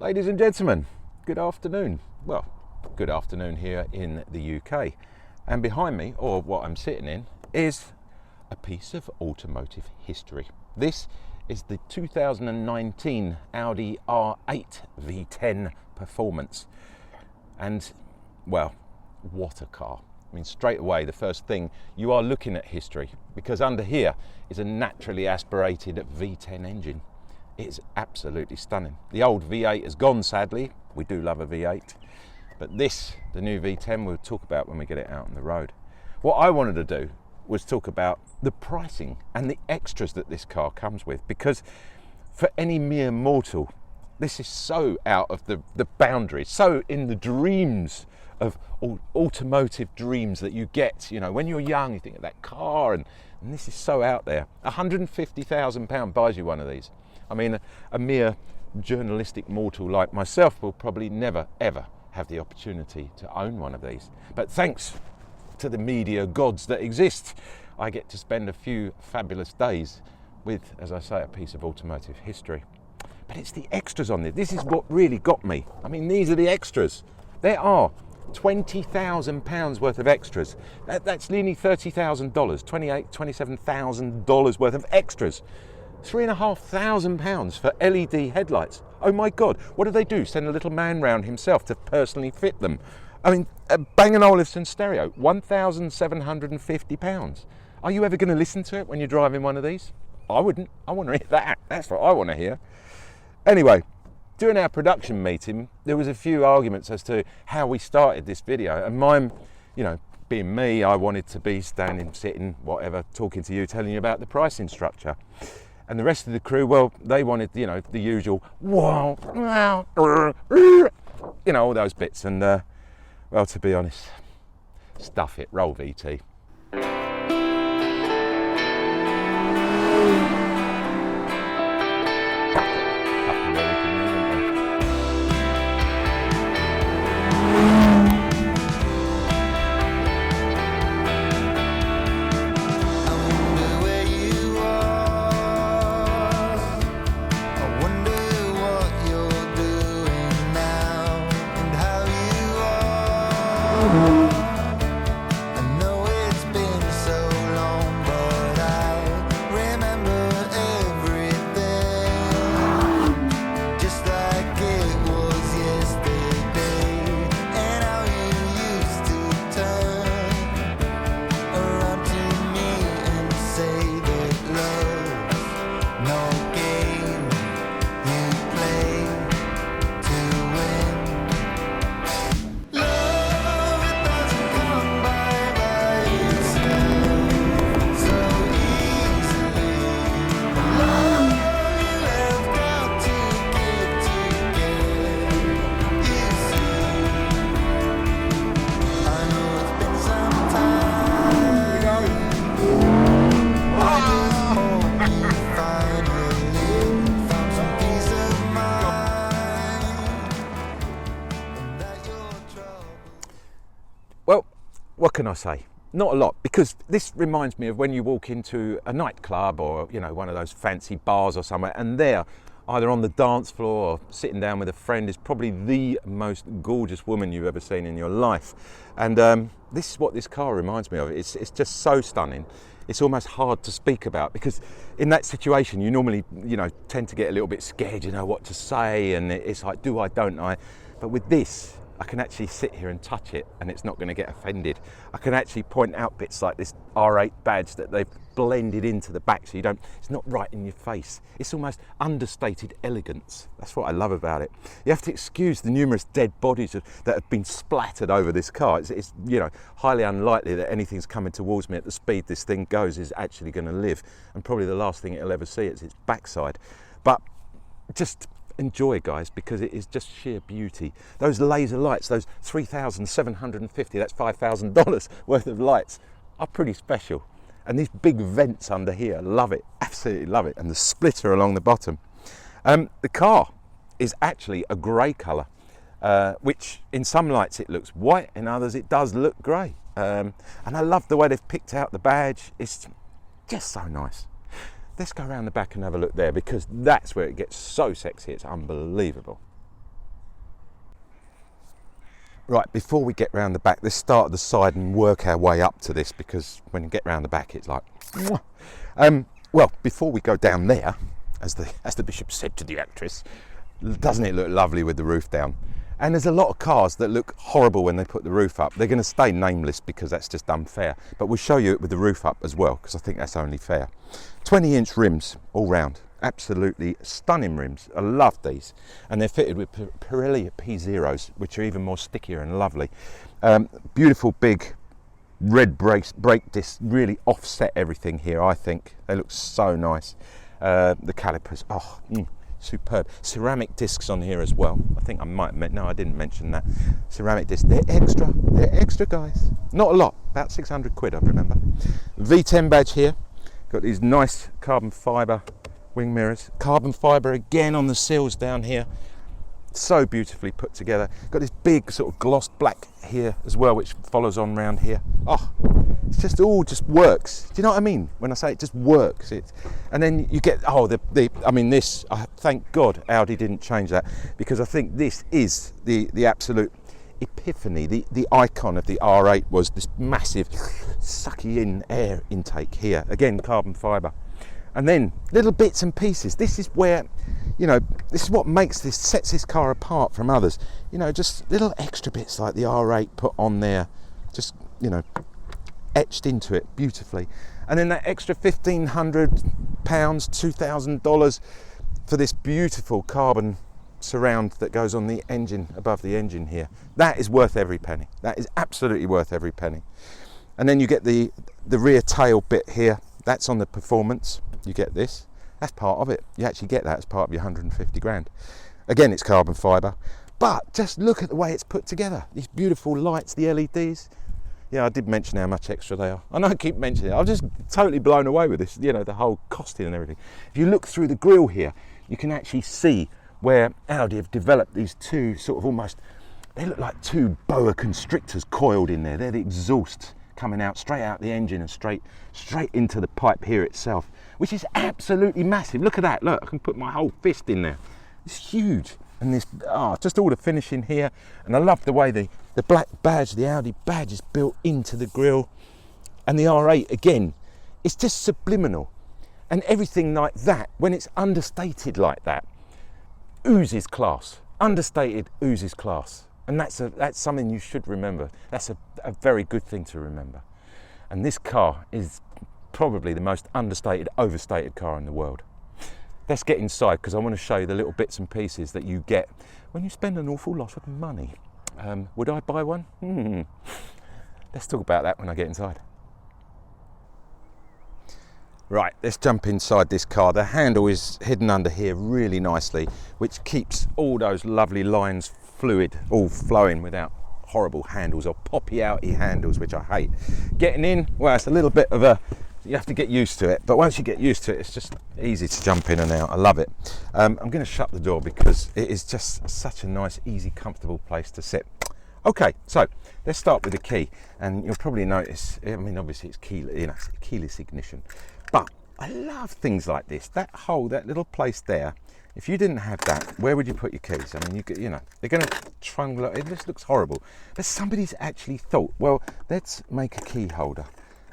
Ladies and gentlemen, good afternoon. Well, good afternoon here in the UK. And behind me, or what I'm sitting in, is a piece of automotive history. This is the 2019 Audi R8 V10 Performance. And, well, what a car. I mean, straight away, the first thing, you are looking at history, because under here is a naturally aspirated V10 engine. It's absolutely stunning. The old V8 has gone, sadly. We do love a V8. But this, the new V10, we'll talk about when we get it out on the road. What I wanted to do was talk about the pricing and the extras that this car comes with, because for any mere mortal, this is so out of the boundaries, so in the dreams of automotive dreams that you get. You know, when you're young, you think of that car, and this is so out there. £150,000 buys you one of these. I mean, a mere journalistic mortal like myself will probably never, ever have the opportunity to own one of these. But thanks to the media gods that exist, I get to spend a few fabulous days with, as I say, a piece of automotive history. But it's the extras on this. This is what really got me. I mean, these are the extras. There are £20,000 worth of extras. That's nearly $30,000, $27,000 worth of extras. £3,500 for LED headlights. Oh my God, what do? Send a little man round himself to personally fit them. I mean, a Bang & Olufsen stereo, £1,750. Are you ever going to listen to it when you're driving one of these? I wouldn't. I want to hear that. That's what I want to hear. Anyway, during our production meeting, there was a few arguments as to how we started this video, and mine, you know, being me, I wanted to be standing, sitting, whatever, talking to you, telling you about the pricing structure. And the rest of the crew, well, they wanted, you know, the usual, wow, you know, all those bits. And, well, to be honest, stuff it, roll VT. Well, what can I say? Not a lot, because this reminds me of when you walk into a nightclub or, you know, one of those fancy bars or somewhere, and there, either on the dance floor or sitting down with a friend, is probably the most gorgeous woman you've ever seen in your life. And this is what this car reminds me of. It's just so stunning. It's almost hard to speak about, because in that situation, you normally, you know, tend to get a little bit scared, you know, what to say, and it's like, do I, don't I? But with this, I can actually sit here and touch it and it's not going to get offended. I can actually point out bits like this R8 badge that they've blended into the back, so it's not right in your face. It's almost understated elegance. That's what I love about it. You have to excuse the numerous dead bodies that have been splattered over this car. It's you know, highly unlikely that anything's coming towards me at the speed this thing goes is actually going to live, and probably the last thing it'll ever see is its backside. But just enjoy, guys, because it is just sheer beauty. Those laser lights, those 3,750, that's $5,000 worth of lights, are pretty special. And these big vents under here, love it, absolutely love it. And the splitter along the bottom. The car is actually a grey colour, which in some lights it looks white, in others it does look grey. And I love the way they've picked out the badge. It's just so nice. Let's go around the back and have a look there, because that's where it gets so sexy, it's unbelievable. Right, before we get round the back, let's start at the side and work our way up to this, because when you get round the back, it's like, well, before we go down there, as the bishop said to the actress, doesn't it look lovely with the roof down? And there's a lot of cars that look horrible when they put the roof up. They're going to stay nameless because that's just unfair. But we'll show you it with the roof up as well, because I think that's only fair. 20-inch rims all round. Absolutely stunning rims. I love these. And they're fitted with Pirelli P0s, which are even more stickier and lovely. Beautiful big red brake discs really offset everything here, I think. They look so nice. The calipers, superb. Ceramic discs on here as well. I think I might have no, I didn't mention that. Ceramic discs, they're extra guys. Not a lot, about 600 quid I remember. V10 badge here. Got these nice carbon fibre wing mirrors. Carbon fibre again on the sills down here. So beautifully put together. Got this big sort of glossed black here as well, which follows on round here. It's just all just works. Do you know what I mean when I say it just works? And then you get this. Thank God Audi didn't change that, because I think this is the absolute epiphany. The icon of the R8 was this massive sucky in air intake here. Again, carbon fibre. And then little bits and pieces. This is where, this is what sets this car apart from others. Just little extra bits like the R8 put on there, just, etched into it beautifully. And then that extra £1,500, $2,000 for this beautiful carbon surround that goes on the engine, above the engine here. That is worth every penny. That is absolutely worth every penny. And then you get the rear tail bit here. That's on the performance. You get this. That's part of it. You actually get that as part of your 150 grand. Again, it's carbon fibre. But just look at the way it's put together. These beautiful lights, the LEDs. Yeah, I did mention how much extra they are. I know I keep mentioning it. I'm just totally blown away with this, the whole costing and everything. If you look through the grille here, you can actually see where Audi have developed these two sort of almost, they look like two boa constrictors coiled in there. They're the exhaust coming out straight out the engine and straight into the pipe here itself, which is absolutely massive. Look at that. Look, I can put my whole fist in there. It's huge. And this, just all the finishing here. And I love the way the black badge, the Audi badge, is built into the grille. And the R8, again, it's just subliminal. And everything like that, when it's understated like that, oozes class. Understated oozes class. And that's something you should remember. That's a very good thing to remember. And this car is probably the most understated, overstated car in the world. Let's get inside, because I want to show you the little bits and pieces that you get when you spend an awful lot of money. Would I buy one? Let's talk about that when I get inside. Right, let's jump inside this car. The handle is hidden under here really nicely, which keeps all those lovely lines fluid, all flowing without horrible handles or poppy-outy handles, which I hate. Getting in, well, it's a little bit of you have to get used to it, but once you get used to it, it's just easy to jump in and out. I love it. I'm going to shut the door because it is just such a nice, easy, comfortable place to sit. Okay, so let's start with the key, and you'll probably notice, obviously it's keyless ignition, but I love things like this. That little place there, if you didn't have that, where would you put your keys? They're going to trundle. It just looks horrible, but somebody's actually thought, well, let's make a key holder.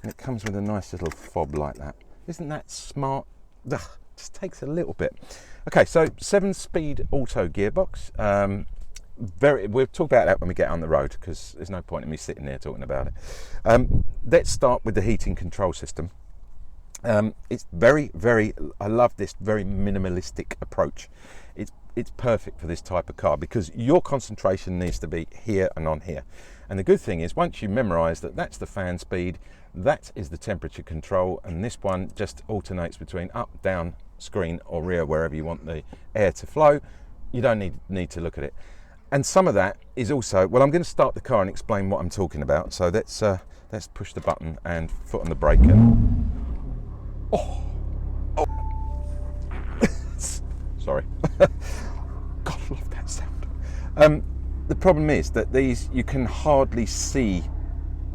And it comes with a nice little fob like that. Isn't that smart? Just takes a little bit. Okay, so 7-speed auto gearbox. We'll talk about that when we get on the road, because there's no point in me sitting there talking about it. Let's start with the heating control system. It's very, very, I love this very minimalistic approach. It's perfect for this type of car, because your concentration needs to be here and on here. And the good thing is, once you memorize that that's the fan speed, that is the temperature control, and this one just alternates between up, down, screen or rear, wherever you want the air to flow, you don't need to look at it. And some of that is also, well, I'm going to start the car and explain what I'm talking about. So let's push the button and foot on the brake and sorry. God, I love that sound. The problem is that these, you can hardly see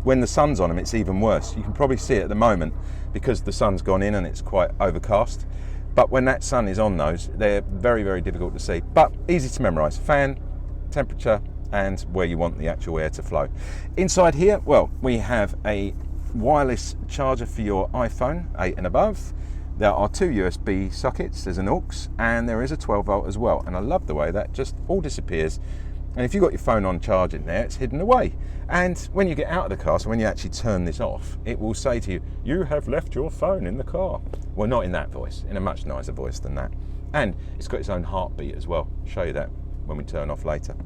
when the sun's on them. It's even worse. You can probably see it at the moment because the sun's gone in and it's quite overcast. But when that sun is on those, they're very, very difficult to see. But easy to memorize. Fan, temperature, and where you want the actual air to flow. Inside here, well, we have a wireless charger for your iPhone 8 and above. There are 2 USB sockets, there's an aux, and there is a 12 volt as well. And I love the way that just all disappears. And if you've got your phone on charging there, it's hidden away. And when you get out of the car, so when you actually turn this off, it will say to you, you have left your phone in the car. Well, not in that voice, in a much nicer voice than that. And it's got its own heartbeat as well. I'll show you that when we turn off later.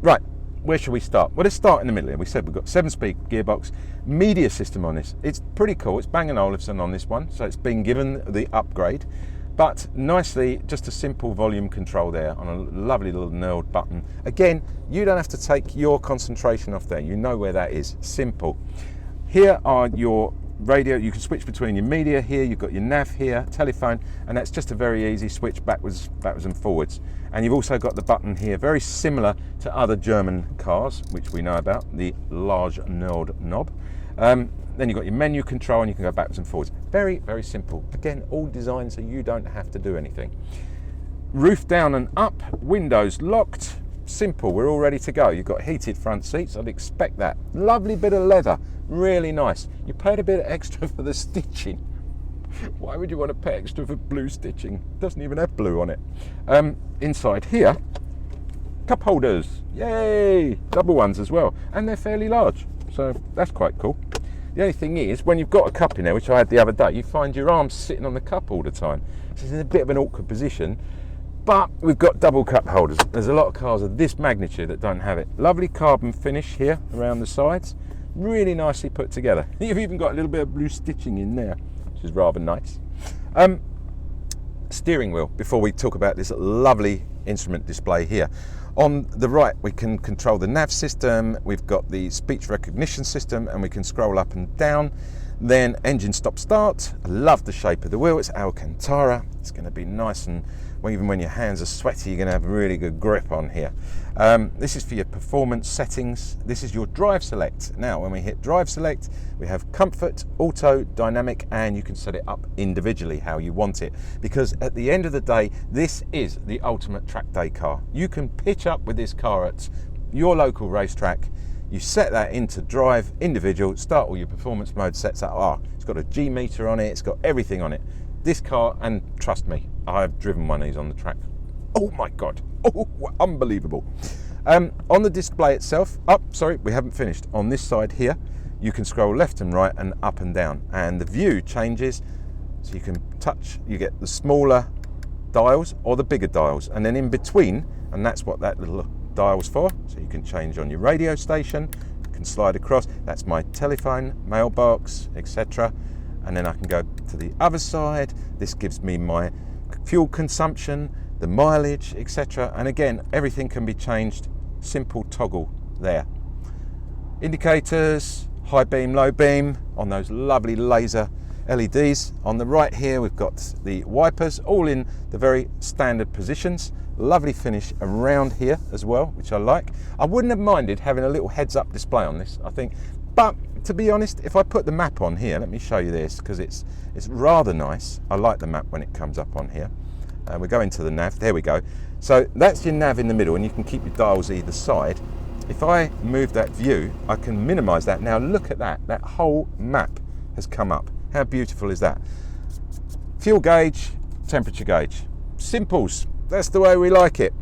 Right, where should we start? Well, let's start in the middle here. We said we've got 7-speed gearbox, media system on this. It's pretty cool. It's Bang & Olufsen on this one, so it's been given the upgrade. But nicely, just a simple volume control there on a lovely little knurled button. Again, you don't have to take your concentration off there. You know where that is. Simple. Here are your radio. You can switch between your media here. You've got your nav here, telephone, and that's just a very easy switch backwards and forwards. And you've also got the button here, very similar to other German cars, which we know about, the large knurled knob. Then you've got your menu control and you can go backwards and forwards. Very, very simple. Again, all designed so you don't have to do anything. Roof down and up, windows locked. Simple, we're all ready to go. You've got heated front seats, I'd expect that. Lovely bit of leather, really nice. You paid a bit extra for the stitching. Why would you want to pay extra for blue stitching? It doesn't even have blue on it. Inside here, cup holders, yay! Double ones as well, and they're fairly large, so that's quite cool. The only thing is, when you've got a cup in there, which I had the other day, you find your arms sitting on the cup all the time. So it's in a bit of an awkward position, but we've got double cup holders. There's a lot of cars of this magnitude that don't have it. Lovely carbon finish here around the sides, really nicely put together. You've even got a little bit of blue stitching in there, which is rather nice. Steering wheel, before we talk about this lovely instrument display here. On the right, we can control the nav system, we've got the speech recognition system, and we can scroll up and down. Then engine stop start. I love the shape of the wheel, it's Alcantara. It's going to be nice, and even when your hands are sweaty, you're going to have a really good grip on here. This is for your performance settings. This is your drive select. Now, when we hit drive select, we have comfort, auto, dynamic, and you can set it up individually how you want it. Because at the end of the day, this is the ultimate track day car. You can pitch up with this car at your local racetrack. You set that into drive, individual, start all your performance mode, sets up. It's got a G meter on it, it's got everything on it. This car, and trust me, I've driven one of these on the track. Oh my God, oh, unbelievable. On the display itself, we haven't finished. On this side here, you can scroll left and right and up and down, and the view changes, so you can touch, you get the smaller dials or the bigger dials, and then in between, and that's what that little dial's for, so you can change on your radio station, you can slide across, that's my telephone, mailbox, etc. And then I can go to the other side. This gives me my fuel consumption, the mileage, etc. And again, everything can be changed, simple toggle there. Indicators, high beam, low beam on those lovely laser LEDs. On the right here, we've got the wipers, all in the very standard positions. Lovely finish around here as well, which I like. I wouldn't have minded having a little heads-up display on this, I think. But to be honest, if I put the map on here, let me show you this, because it's rather nice. I like the map when it comes up on here. We go into the nav, there we go. So that's your nav in the middle, and you can keep your dials either side. If I move that view, I can minimize that. Now look at that, that whole map has come up. How beautiful is that? Fuel gauge, temperature gauge. Simples, that's the way we like it.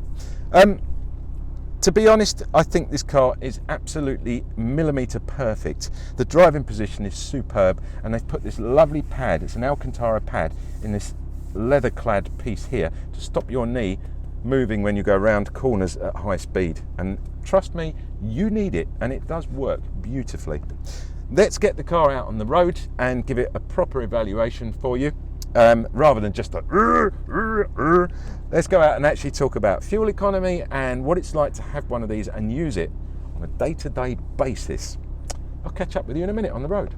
To be honest, I think this car is absolutely millimetre perfect. The driving position is superb, and they've put this lovely pad, it's an Alcantara pad, in this leather-clad piece here to stop your knee moving when you go around corners at high speed. And trust me, you need it, and it does work beautifully. Let's get the car out on the road and give it a proper evaluation for you. Rather than just a let's go out and actually talk about fuel economy and what it's like to have one of these and use it on a day-to-day basis. I'll catch up with you in a minute on the road.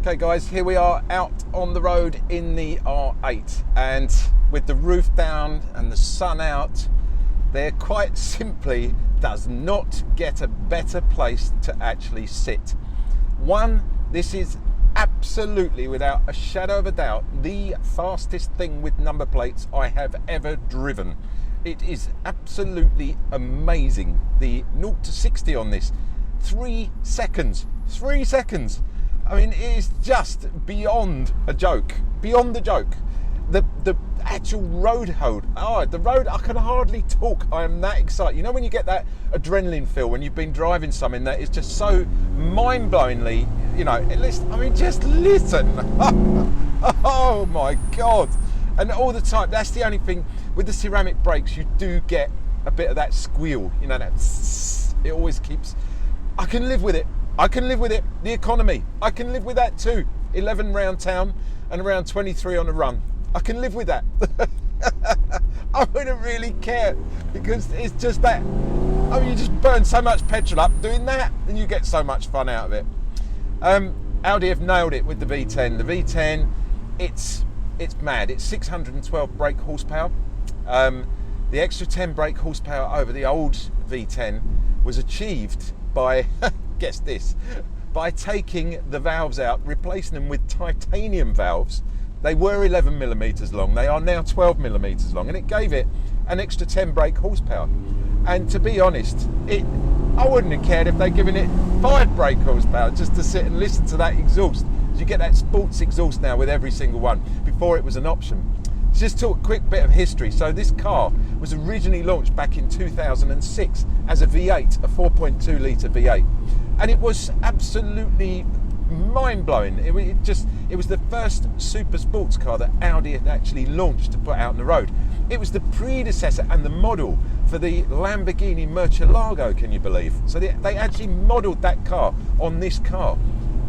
Okay guys, here we are out on the road in the R8, and with the roof down and the sun out, there quite simply does not get a better place to actually sit. One, this is absolutely, without a shadow of a doubt, the fastest thing with number plates I have ever driven. It is absolutely amazing. The 0 to 60 on this, 3 seconds. 3 seconds. I mean, it is just beyond a joke. Beyond the joke. The actual road hold. Oh, the road, I can hardly talk. I am that excited. You know when you get that adrenaline feel when you've been driving something that is just so mind-blowingly, you know, I mean, just listen. Oh my God. And all the time, that's the only thing, with the ceramic brakes, you do get a bit of that squeal, you know, that it always keeps, I can live with it. I can live with it. The economy, I can live with that too. 11 round town and around 23 on a run. I can live with that. I wouldn't really care, because it's just that, I mean, you just burn so much petrol up doing that and you get so much fun out of it. Audi have nailed it with the V10. The V10, it's mad. It's 612 brake horsepower. The extra 10 brake horsepower over the old V10 was achieved by, guess this, by taking the valves out, replacing them with titanium valves. They were 11 millimeters long, they are now 12 millimeters long, and it gave it an extra 10 brake horsepower. And to be honest, I wouldn't have cared if they'd given it 5 brake horsepower just to sit and listen to that exhaust. You get that sports exhaust now with every single one. Before it was an option. Just talk a quick bit of history. So this car was originally launched back in 2006 as a V8, a 4.2 litre V8. And it was absolutely mind-blowing. It was the first super sports car that Audi had actually launched to put out on the road. It was the predecessor and the model for the Lamborghini Murcielago, can you believe? So they actually modelled that car on this car,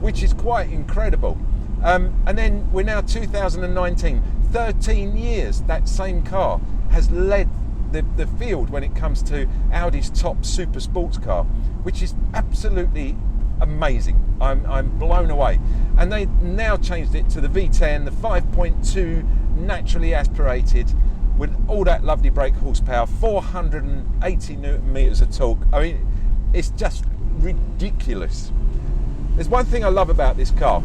which is quite incredible. And then we're now 2019, 13 years, that same car has led the field when it comes to Audi's top super sports car, which is absolutely amazing. I'm blown away. And they now changed it to the V10, the 5.2 naturally aspirated, with all that lovely brake horsepower, 480 Newton meters of torque. I mean, it's just ridiculous. There's one thing I love about this car,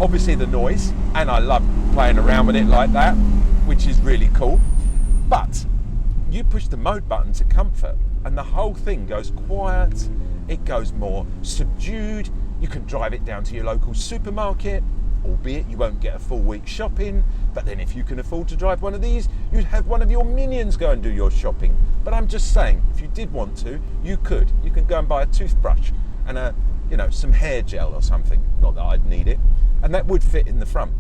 obviously the noise, and I love playing around with it like that, which is really cool. But you push the mode button to comfort and the whole thing goes quiet, it goes more subdued. You can drive it down to your local supermarket, albeit you won't get a full week shopping, but then if you can afford to drive one of these, you'd have one of your minions go and do your shopping. But I'm just saying, if you did want to, you could. You can go and buy a toothbrush and some hair gel or something, not that I'd need it, and that would fit in the front.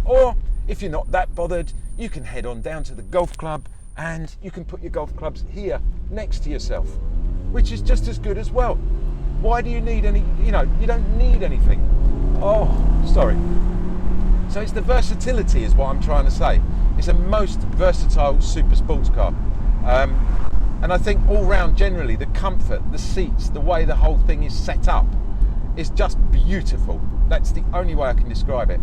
Or if you're not that bothered, you can head on down to the golf club and you can put your golf clubs here next to yourself, which is just as good as well. Why do you need any, you don't need anything. Oh, sorry. So it's the versatility is what I'm trying to say. It's a most versatile super sports car. And I think all round generally, the comfort, the seats, the way the whole thing is set up is just beautiful. That's the only way I can describe it.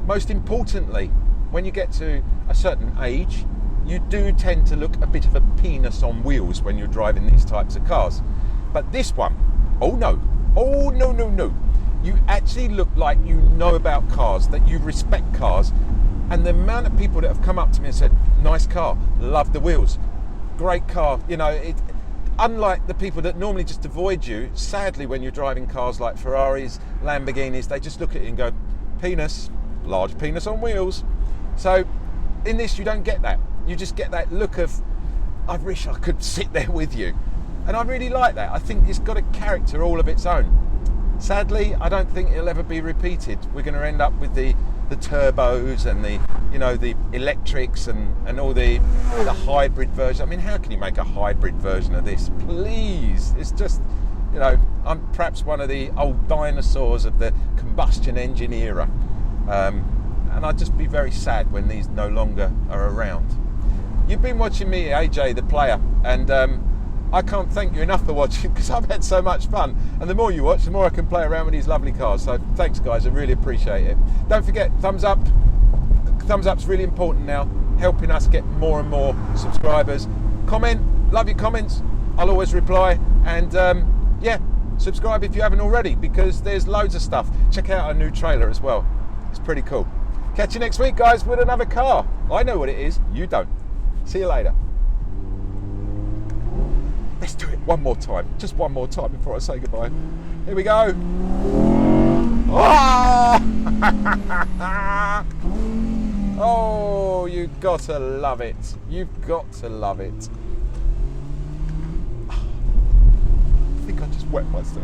Most importantly, when you get to a certain age, you do tend to look a bit of a penis on wheels when you're driving these types of cars. But this one, oh no, you actually look like you know about cars, that you respect cars. And the amount of people that have come up to me and said, nice car, love the wheels, great car, unlike the people that normally just avoid you, sadly when you're driving cars like Ferraris, Lamborghinis, they just look at it and go, penis, large penis on wheels. So in this you don't get that. You just get that look of, I wish I could sit there with you. And I really like that. I think it's got a character all of its own. Sadly, I don't think it'll ever be repeated. We're going to end up with the turbos and the electrics and all the hybrid version. I mean, how can you make a hybrid version of this? Please, it's just, I'm perhaps one of the old dinosaurs of the combustion engine era. And I'd just be very sad when these no longer are around. You've been watching me, AJ the player, and I can't thank you enough for watching, because I've had so much fun. And the more you watch, the more I can play around with these lovely cars. So thanks guys, I really appreciate it. Don't forget, thumbs up. Thumbs up's really important now, helping us get more and more subscribers. Comment, love your comments. I'll always reply. And yeah, subscribe if you haven't already, because there's loads of stuff. Check out our new trailer as well. It's pretty cool. Catch you next week, guys, with another car. I know what it is, you don't. See you later. Let's do it one more time. Just one more time before I say goodbye. Here we go. Oh, oh, you've got to love it. You've got to love it. I think I just wet myself.